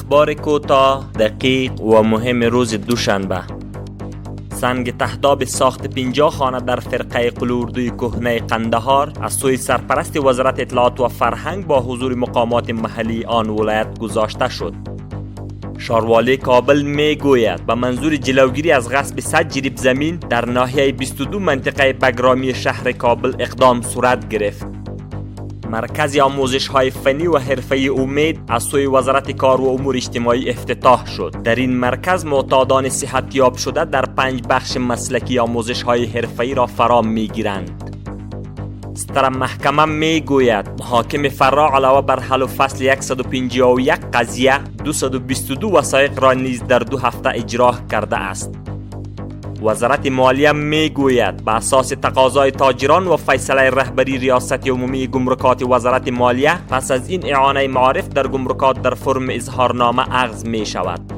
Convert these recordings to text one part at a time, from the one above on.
اخبار کوتاه، دقیق و مهم روز دوشنبه. سنگ تهداب ساخت 50 خانه در فرقه قلوردوی کهنه قندهار از سوی سرپرست وزارت اطلاعات و فرهنگ با حضور مقامات محلی آن ولایت گذاشته شد. شاروالی کابل می گوید به منظور جلوگیری از غصب 100 جریب زمین در ناحیه 22 منطقه بگرامی شهر کابل اقدام صورت گرفت. مرکز آموزش های فنی و حرفه‌ای امید از سوی وزارت کار و امور اجتماعی افتتاح شد. در این مرکز معتادان صحتیاب شده در 5 بخش مسلکی آموزش های حرفه‌ای را فرا میگیرند. ستر محکمه می گوید محاکم فرا علاوه بر حل و فصل 151 قضیه 222 وثایق را نیز در 2 هفته اجرا کرده است. وزارت مالیه می گوید به اساس تقاضای تاجران و فیصله رهبری ریاست عمومی گمرکات وزارت مالیه پس از این اعانه معارف در گمرکات در فرم اظهارنامه اخذ می شود.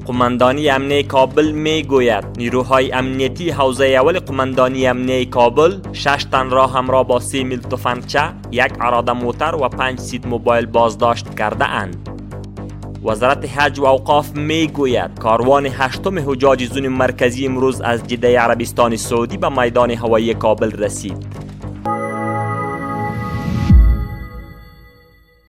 قماندانی امنیه کابل می گوید نیروهای امنیتی حوزه اول قماندانی امنیه کابل 6 تن را همراه با 30 میل تفنگچه، 1 اراده موتر و 5 سید موبایل بازداشت کرده اند. وزارت حج و اوقاف می گوید کاروان 8 حجاج زون مرکزی امروز از جده عربستان سعودی به میدان هوایی کابل رسید.